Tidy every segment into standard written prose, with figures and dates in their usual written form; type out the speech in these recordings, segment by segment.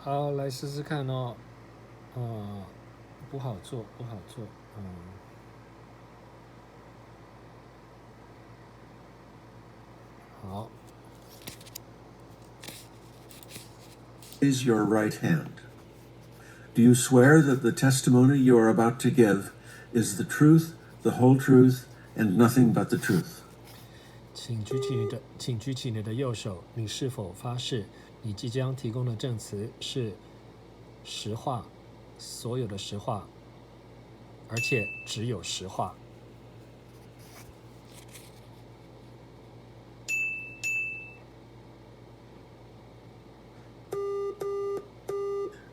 好，来试试看哦。不好做，不好做。好。Raise your right hand. Do you swear that the testimony you are about to give is the truth, the whole truth, and nothing but the truth? 请举起你的右手。你是否发誓，你即将提供的证词是实话，所有的实话，而且只有实话？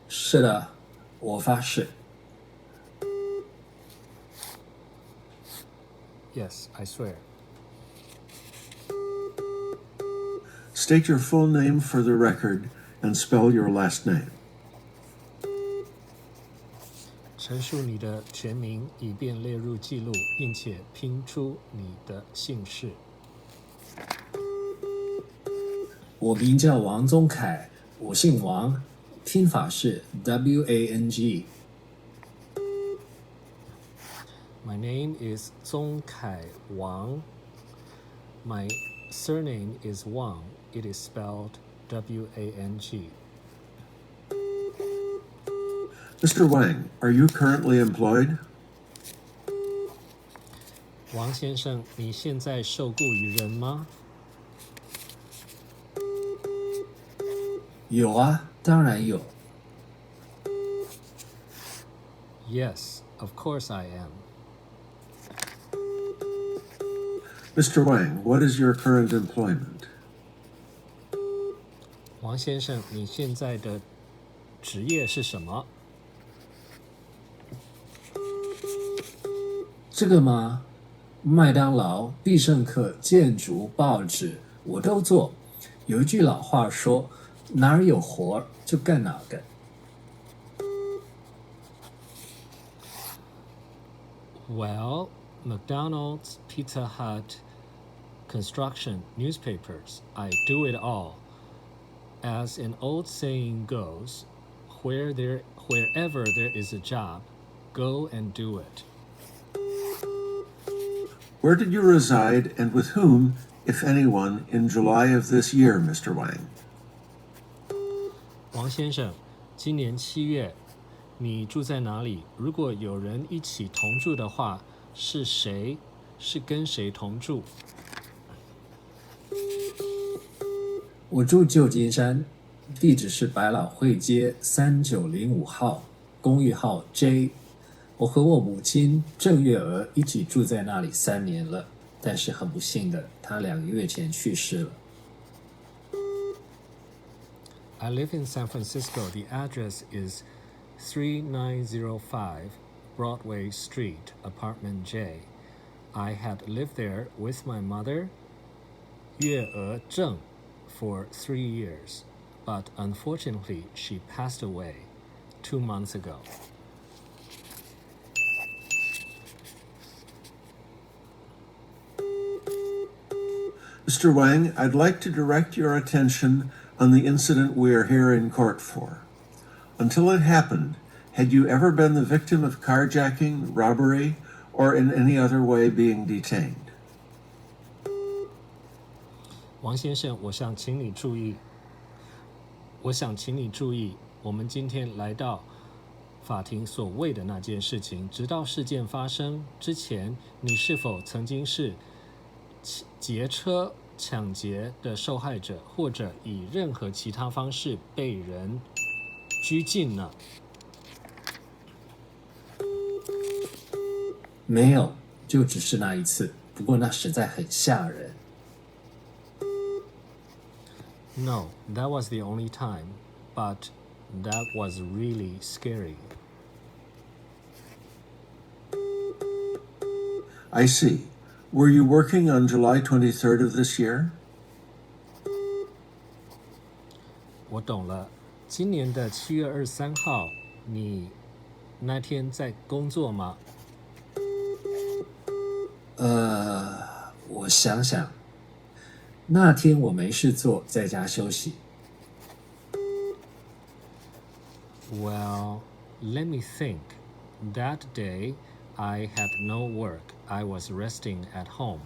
是的，我发誓。Yes, I swear. State your full name for the record and spell your last name. 陈述你的全名，以便列入记录，并且拼出你的姓氏。我名叫王宗凯，我姓王，拼法是 WANG。My name is 宗凯王。My surname is Wang. It is spelled W-A-N-G. Mr. Wang, are you currently employed? 王先生，你现在受雇于人吗？有啊，当然有。Yes, of course I am. Mr. Wang, what is your current employment? 王先生，你现在的职业是什么？这个吗？麦当劳、必胜客、建筑、报纸，我都做。有一句老话说，哪儿有活就干哪个。Well, McDonald's, Pizza Hut, construction, newspapers, I do it all. As an old saying goes, wherever there is a job, go and do it. Where did you reside and with whom, if anyone, in July of this year, Mr. Wang? 王先生，今年7月，你住在哪里？如果有人一起同住的话，是谁？是跟谁同住？我住旧金山，地址是百老汇街3905号，公寓号 J。我和我母亲郑月娥一起住在那里3年了，但是很不幸的，她2个月前去世了。I live in San Francisco. The address is 3905 Broadway Street, Apartment J. I had lived there with my mother, 月娥郑, for 3 years, but unfortunately she passed away 2 months ago. Mr. Wang, I'd like to direct your attention on the incident we are here in court for. Until it happened, had you ever been the victim of carjacking, robbery, or in any other way being detained? 王先生，我想请你注意，我们今天来到法庭所谓的那件事情，直到事件发生之前，你是否曾经是劫车抢劫的受害者，或者以任何其他方式被人拘禁呢？没有，就只是那一次，不过那实在很吓人。No, that was the only time, but that was really scary. I see. Were you working on July 23rd of this year? 我懂了，今年的7月23号，你那天在工作吗？我想想，那天我没事做，在家休息。Well, let me think. That day, I had no work. I was resting at home.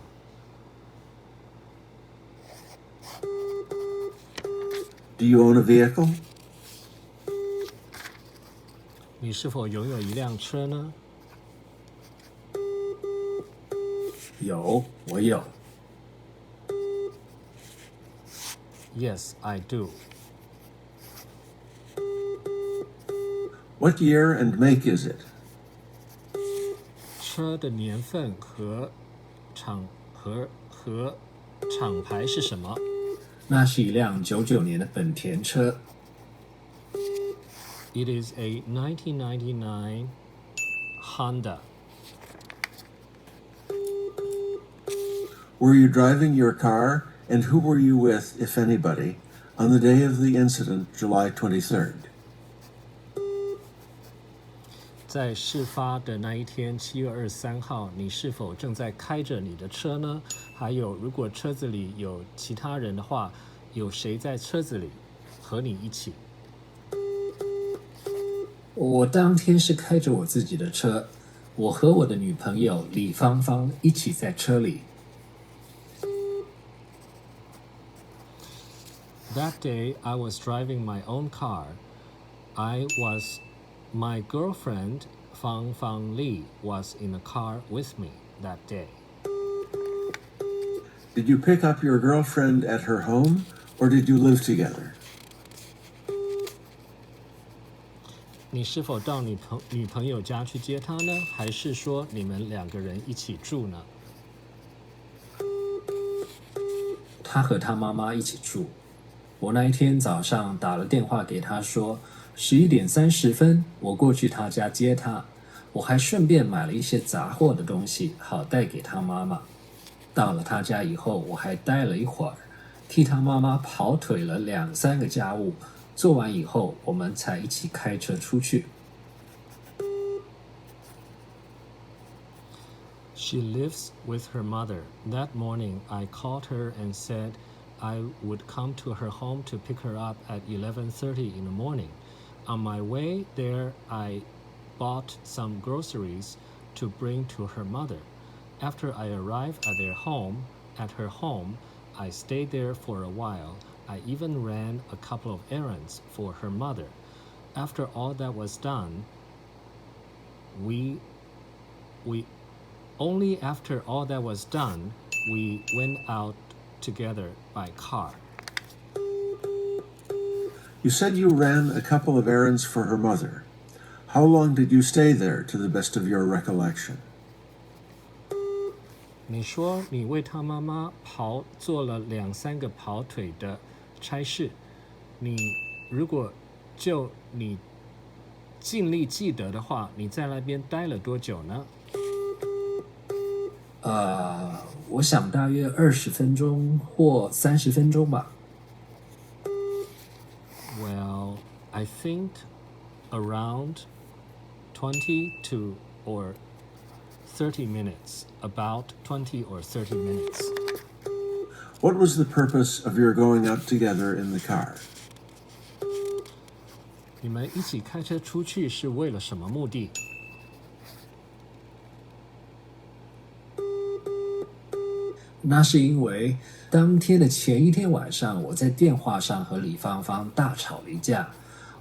Do you own a vehicle? 你是否拥有一辆车呢？有，我有。Yes, I do. What year and make is it? 车的年份和厂牌是什么？那是一辆99年的本田车。It is a 1999 Honda. Were you driving your car, and who were you with, if anybody, on the day of the incident, July 23rd? 在事发的那一天，7月23号，你是否正在开着你的车呢？还有，如果车子里有其他人的话，有谁在车子里和你一起？我当天是开着我自己的车，我和我的女朋友李芳芳一起在车里。That day, I was driving my own car. My girlfriend, Fang Fang Li, was in a car with me that day. Did you pick up your girlfriend at her home, or did you live together? 你是否到女朋友家去接她呢？还是说你们两个人一起住呢？她和她妈妈一起住。我那一天早上打了电话给她说，11点30分我过去她家接她，我还顺便买了一些杂货的东西，好带给她妈妈。到了她家以后，我还待了一会儿，替她妈妈跑腿了2-3个家务。做完以后，我们才一起开车出去。She lives with her mother. That morning, I called her and said I would come to her home to pick her up at 11:30 in the morning. On my way there, I bought some groceries to bring to her mother. After I arrived at her home, I stayed there for a while. I even ran a couple of errands for her mother. After all that was done, only after all that was done, we went out together by car. You said you ran a couple of errands for her mother. How long did you stay there, to the best of your recollection? 你说你为她妈妈做了2-3个跑腿的差事，如果就你尽力记得的话，你在那边待了多久呢？我想大约20分钟或30分钟吧。Well, I think around 20 to or 30 minutes, about 20 or 30 minutes. What was the purpose of your going out together in the car? 你们一起开车出去是为了什么目的？那是因为当天的前一天晚上，我在电话上和李芳芳大吵了一架，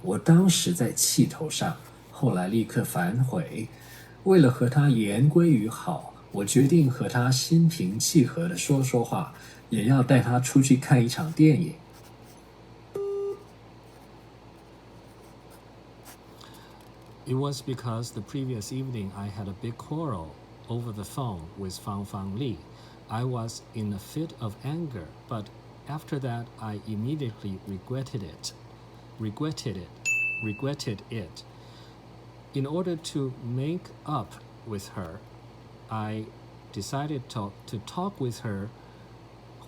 我当时在气头上，后来立刻反悔。为了和她言归于好，我决定和她心平气和地说说话，也要带她出去看一场电影。It was because the previous evening I had a big quarrel over the phone with Fang Fang Li. I was in a fit of anger, but after that I immediately regretted it. In order to make up with her, I decided to talk with her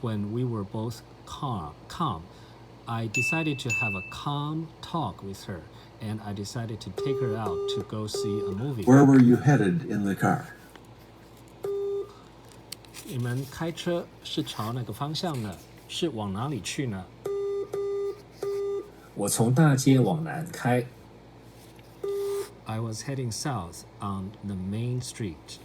when we were both calm. I decided to have a calm talk with her, and I decided to take her out to go see a movie. Where were you headed in the car? 你们开车是朝哪个方向呢？是往哪里去呢？我从大街往南开。I was heading south on the main street.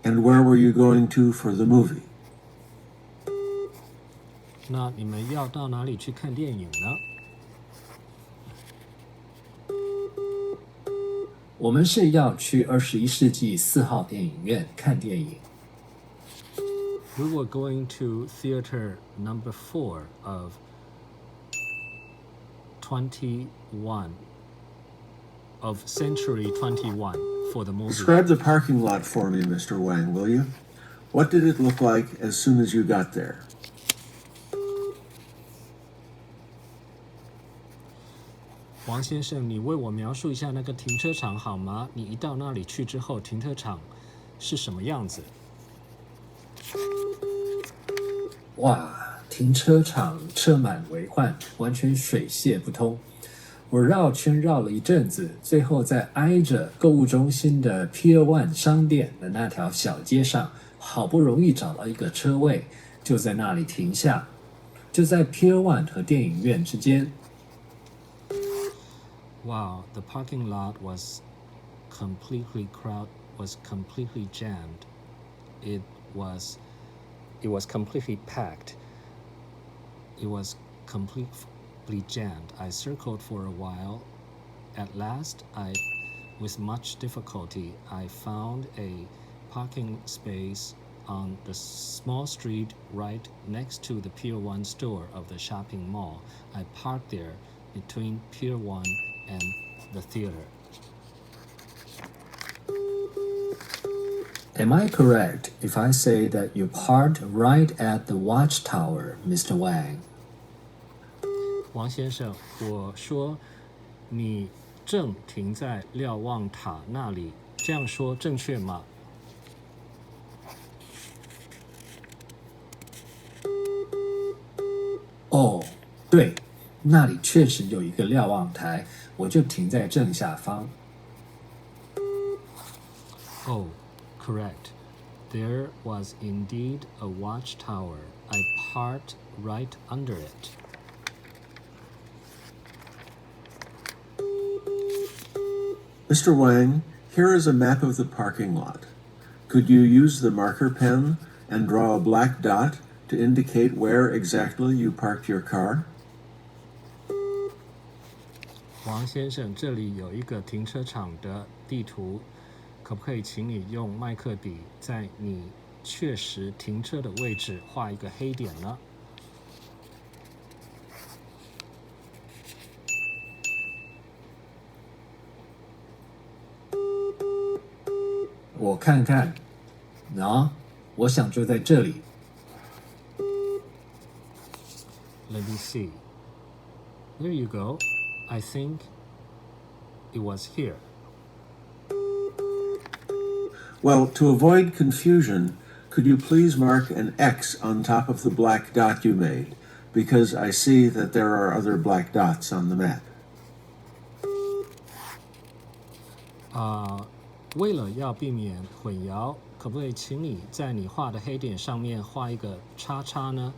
And where were you going to for the movie? 那你们要到哪里去看电影呢？我们是要去21世纪4号电影院看电影。We were going to theater number 4 of 21 of Century 21 for the movie. Describe the parking lot for me, Mr. Wang, will you? What did it look like as soon as you got there? 王先生，你为我描述一下那个停车场好吗？你一到那里去之后，停车场是什么样子？哇，停车场车满为患，完全水泄不通。我绕圈绕了一阵子，最后在挨着购物中心的 Pier One 商店的那条小街上，好不容易找到一个车位，就在那里停下，就在 Pier One 和电影院之间。Wow, the parking lot was completely jammed. It was completely packed. It was completely jammed. I circled for a while. At last, with much difficulty, I found a parking space on the small street right next to the Pier 1 store of the shopping mall. I parked there between Pier 1 and the theater. Am I correct if I say that you parked right at the watchtower, Mr. Wang? 王先生，我说你正停在瞭望塔那里，这样说正确吗？哦，对，那里确实有一个瞭望台，我就停在正下方。Oh, correct. There was indeed a watchtower. I parked right under it. Mr. Wang, here is a map of the parking lot. Could you use the marker pen and draw a black dot to indicate where exactly you parked your car? 王先生，这里有一个停车场的地图，可不可以请你用麦克笔在你确实停车的位置画一个黑点呢？我看看，我想就在这里。Let me see. There you go. I think it was here. Well, to avoid confusion, could you please mark an X on top of the black dot you made? Because I see that there are other black dots on the map. 为了要避免混淆，可不可以请你在你画的黑点上面画一个叉叉呢？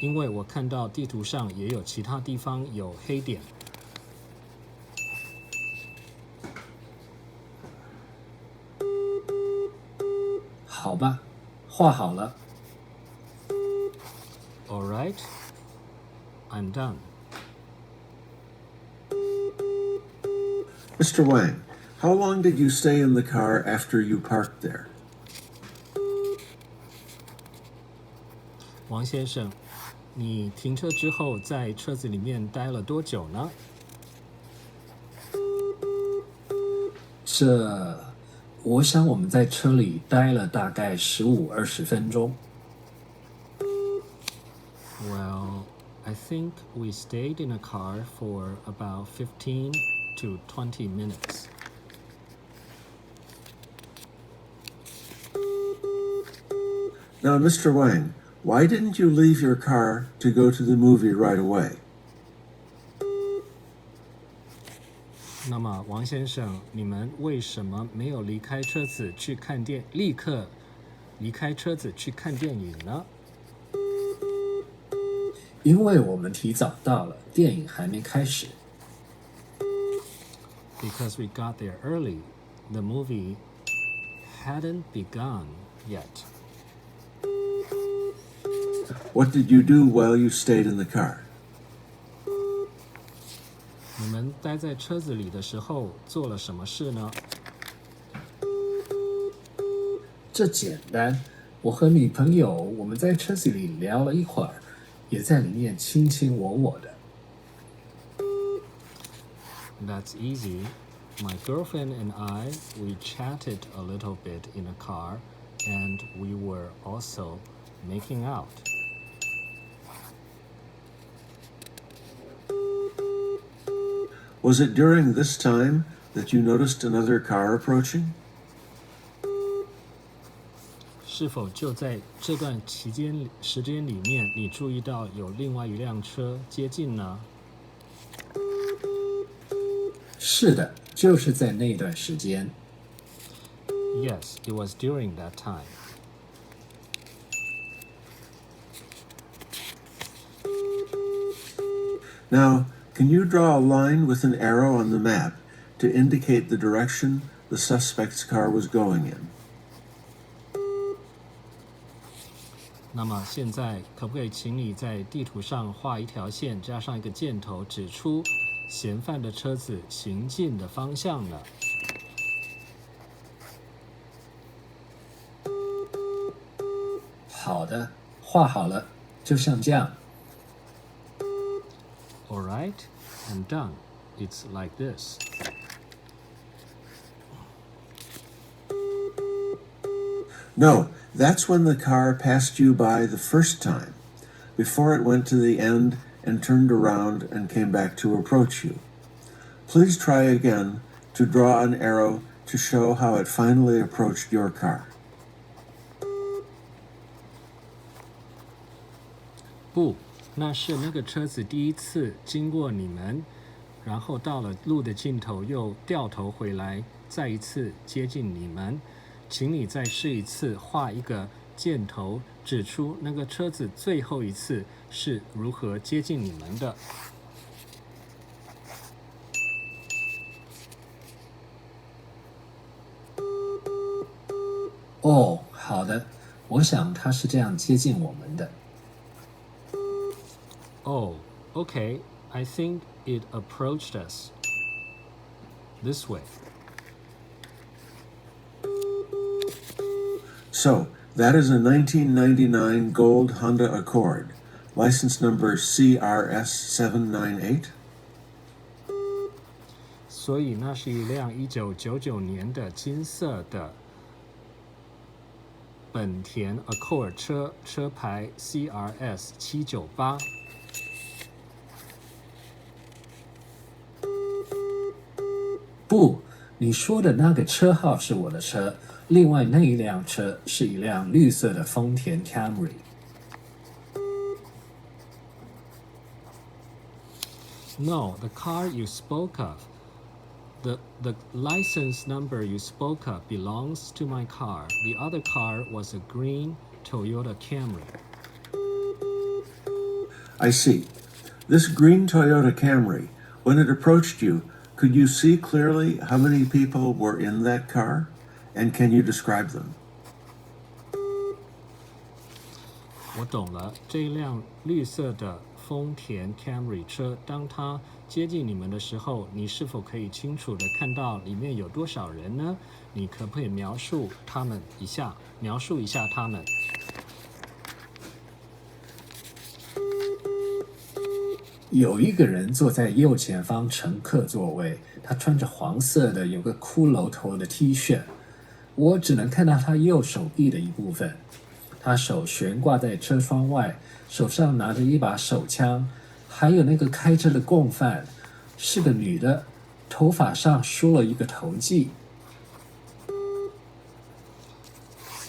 因为我看到地图上也有其他地方有黑点。好吧，画好了。All right, I'm done. Mr. Wang, how long did you stay in the car after you parked there? 王先生，你停车之后在车子里面待了多久呢？我想我们在车里待了大概15-20分钟。Well, I think we stayed in a car for about 15 to 20 minutes. Now, Mr. Wang, why didn't you leave your car to go to the movie right away? 那么，王先生，你们为什么没有立刻离开车子去看电影呢？因为我们提早到了，电影还没开始。because we got there early. The movie hadn't begun yet. What did you do while you stayed in the car? 你们待在车子里的时候做了什么事呢？这简单，我和女朋友我们在车子里聊了一会儿，也在里面卿卿我我的。That's easy. My girlfriend and I, we chatted a little bit in a car, and we were also making out. Was it during this time that you noticed another car approaching? 是否就在这段时间里面，你注意到有另外一辆车接近呢？是的，就是在那段时间。Yes, it was during that time. Now, can you draw a line with an arrow on the map to indicate the direction the suspect's car was going in? 那么现在可不可以请你在地图上画一条线，加上一个箭头，指出嫌犯的车子行进的方向呢？好的，画好了，就像这样。All right, and done. It's like this. No, that's when the car passed you by the first time, before it went to the end and turned around and came back to approach you. Please try again to draw an arrow to show how it finally approached your car. 不，那是那个车子第一次经过你们，然后到了路的尽头又掉头回来，再一次接近你们。请你再试一次，画一个箭头，指出那个车子最后一次是如何接近你们的。哦，好的，我想他是这样接近我们的。Oh, okay. I think it approached us this way. So, that is a 1999 gold Honda Accord, license number CRS798. 所以那是一辆1999年的金色的本田 Accord 车，车牌 CRS798。不，你说的那个车号是我的车，另外那一辆车是一辆绿色的丰田 Camry。No, the car you spoke of, the license number you spoke of belongs to my car. The other car was a green Toyota Camry. I see. This green Toyota Camry, when it approached you, could you see clearly how many people were in that car? And can you describe them? 我懂了，这一辆绿色的丰田 Camry 车，当它接近你们的时候，你是否可以清楚地看到里面有多少人呢？你可不可以描述一下他们？有一个人坐在右前方乘客座位，他穿着黄色的有个骷髅头的 T 恤，我只能看到他右手臂的一部分。他手悬挂在车窗外，手上拿着一把手枪，还有那个开车的共犯是个女的，头发上梳了一个头髻。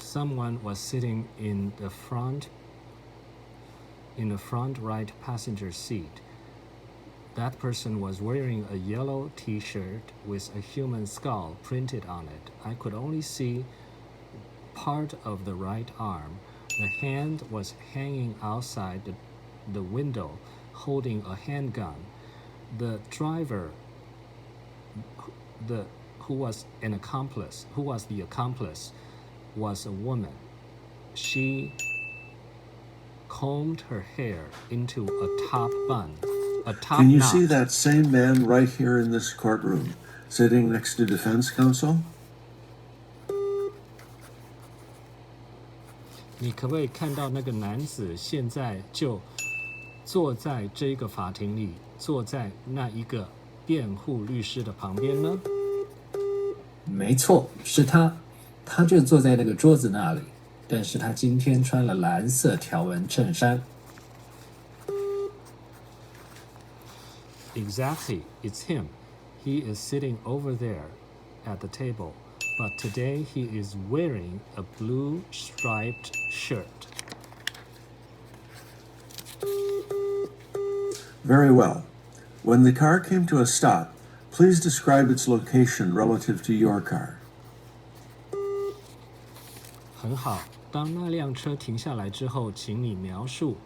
Someone was sitting in the front right passenger seat. That person was wearing a yellow T-shirt with a human skull printed on it. I could only see part of the right arm. The hand was hanging outside the window, holding a handgun. The driver an accomplice, who was the accomplice, was a woman. She combed her hair into a top bun, a top Can you knot. see that same man right here in this courtroom, sitting next to defense counsel? 你可不可以看到那个男子现在就坐在这个法庭里，坐在那一个辩护律师的旁边呢？没错，是他，他就坐在那个桌子那里，但是他今天穿了蓝色条纹衬衫。Exactly, it's him. He is sitting over there at the table, but today he is wearing a blue striped shirt. Very well. When the car came to a stop, please describe its location relative to your car. 很好，当那辆车停下来之后，请你描述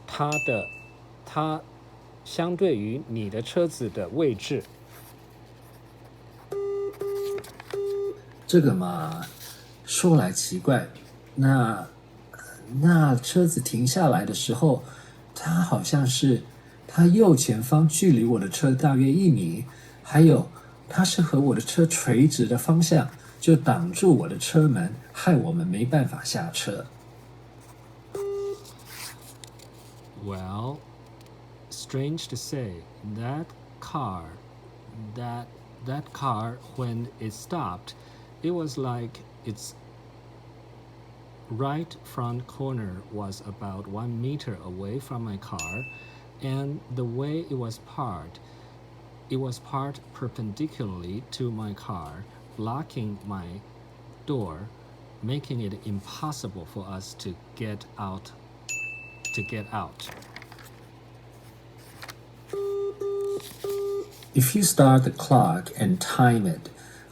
它相对于你的车子的位置。这个嘛，说来奇怪，那车子停下来的时候，它好像是它右前方距离我的车大约1米，还有它是和我的车垂直的方向，就挡住我的车门，害我们没办法下车。Well, strange to say, that car, when it stopped, it was like its right front corner was about 1 meter away from my car, and the way it was parked perpendicularly to my car, blocking my door, making it impossible for us to get out. If you start the clock and time it,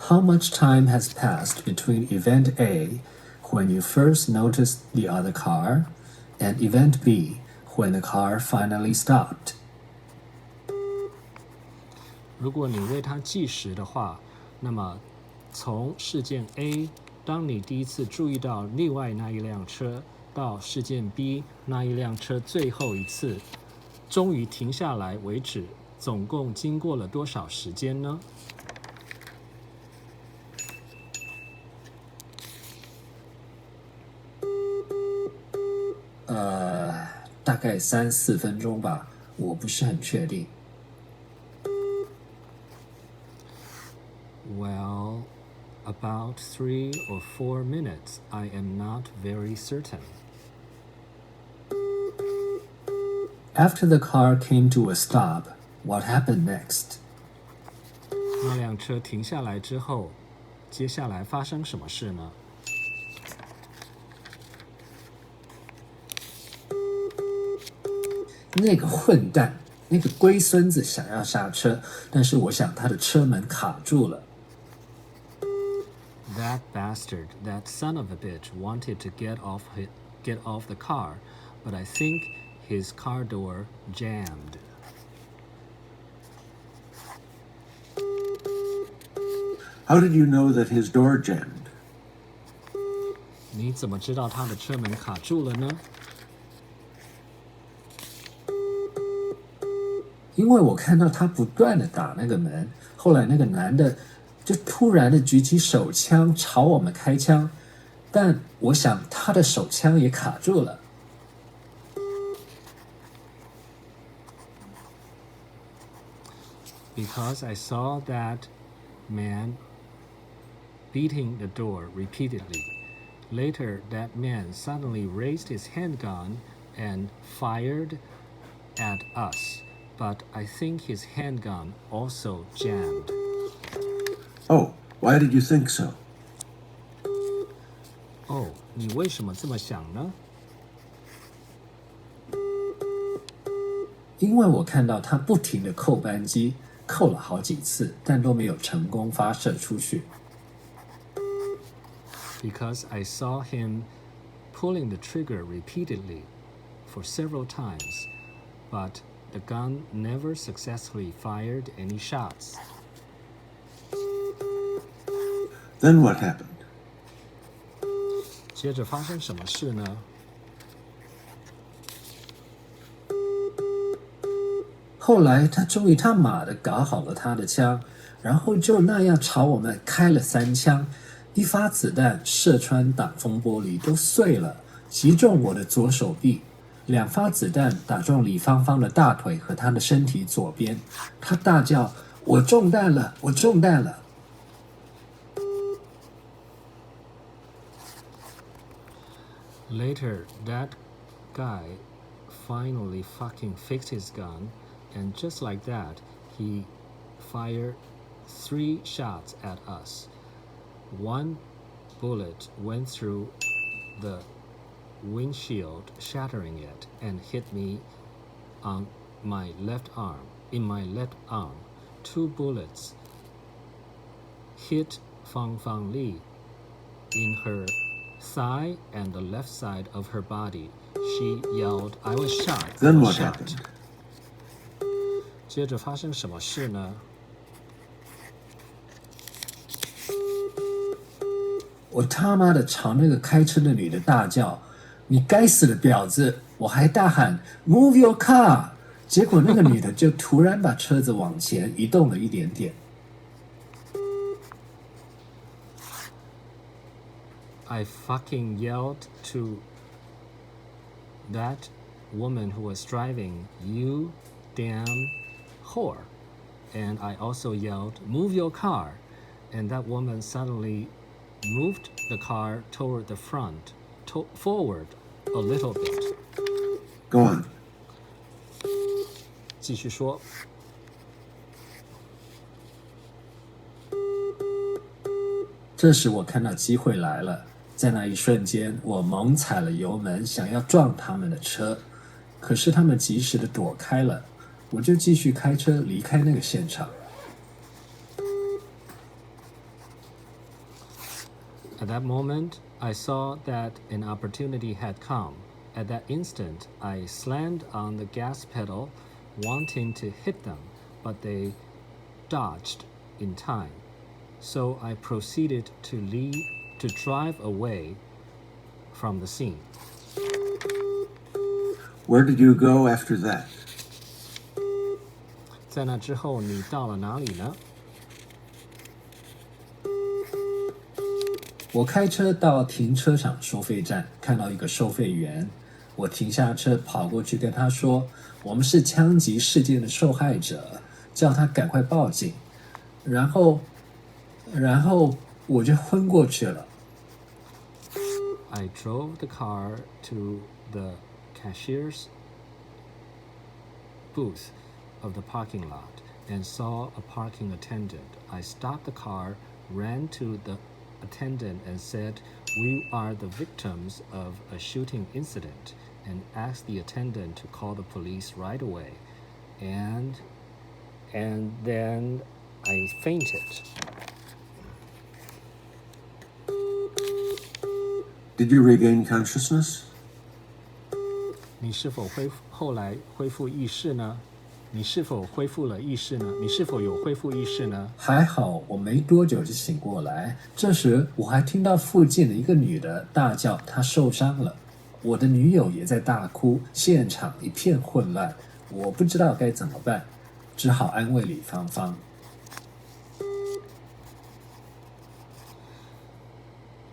how much time has passed between event A, when you first noticed the other car, and event B, when the car finally stopped? 如果你为它计时的话，那么从事件 A， 当你第一次注意到另外那一辆车，到事件 B 那一辆车最后一次终于停下来为止，总共经过了多少时间呢？大概3-4分钟吧，我不是很确定。Well, about 3 or 4 minutes. I am not very certain. After the car came to a stop, what happened next? 那辆车停下来之后，接下来发生什么事呢？那个混蛋，那个龟孙子想要下车，但是我想他的车门卡住了。That bastard, that son of a bitch, wanted to get off the car, but I think his car door jammed. How did you know that his door jammed? 你怎么知道他的车门卡住了呢？因为我看到他不断的打那个门，后来那个男的就突然的举起手枪朝我们开枪，但我想他的手枪也卡住了。Because I saw that man beating the door repeatedly. Later, that man suddenly raised his handgun and fired at us, but I think his handgun also jammed. Oh, why did you think so? 哦，你为什么这么想呢？因为我看到他不停的扣扳机，扣了好几次，但都没有成功发射出去。Because I saw him pulling the trigger repeatedly for several times, but the gun never successfully fired any shots. Then what happened? 接着发生什么事呢？后来他终于他妈的搞好了他的枪，然后就那样朝我们开了3枪，一发子弹射穿挡风玻璃都碎了，击中我的左手臂，2发子弹打中李芳芳的大腿和她的身体左边，她大叫：“我中弹了，我中弹了！” Later, that guy finally fucking fixed his gun, and just like that, he fired 3 shots at us. 1 bullet went through the windshield, shattering it, and hit me on my left arm. In my left arm, 2 bullets hit Fang Fang Li in her thigh and the left side of her body. She yelled, "I was shot." Then I what was shot." happened? 接着发生什么事呢？我他妈的朝那个开车的女的大叫：“你该死的婊子！”我还大喊 "Move your car"， 结果那个女的就突然把车子往前移动了一点点。I fucking yelled to that woman who was driving, "You damn whore." And I also yelled, "Move your car." And that woman suddenly moved the car toward the front, forward a little bit. Go on. 继续说。这时我看到机会来了，在那一瞬间，我猛踩了油门，想要撞他们的车，可是他们及时的躲开了，我就继续开车离开那个现场。At that moment, I saw that an opportunity had come. At that instant, I slammed on the gas pedal, wanting to hit them, but they dodged in time. So I proceeded to drive away from the scene. Where did you go after that? 在那之后，你到了哪里呢？我开车到停车场收费站，看到一个收费员，我停下车跑过去跟他说：“我们是枪击事件的受害者，叫他赶快报警。”然后我就昏过去了。I drove the car to the cashier's booth of the parking lot and saw a parking attendant. I stopped the car, ran to the attendant and said, "We are the victims of a shooting incident," and asked the attendant to call the police right away. And then I fainted. Did you regain consciousness? 你是否后来恢复意识呢？你是否恢复了意识呢？你是否有恢复意识呢？还好我没多久就醒过来，这时我还听到附近的一个女的大叫她受伤了，我的女友也在大哭，现场一片混乱，我不知道该怎么办，只好安慰李芳芳。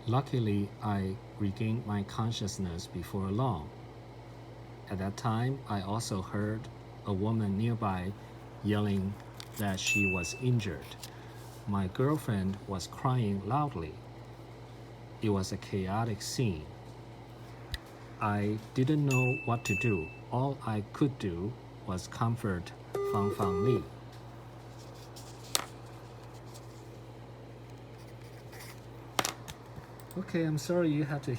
Luckily, I regained my consciousness before long. At that time, I also heard a woman nearby yelling that she was injured. My girlfriend was crying loudly. It was a chaotic scene. I didn't know what to do. All I could do was comfort Fang Fang Li. Okay, I'm sorry you had to hear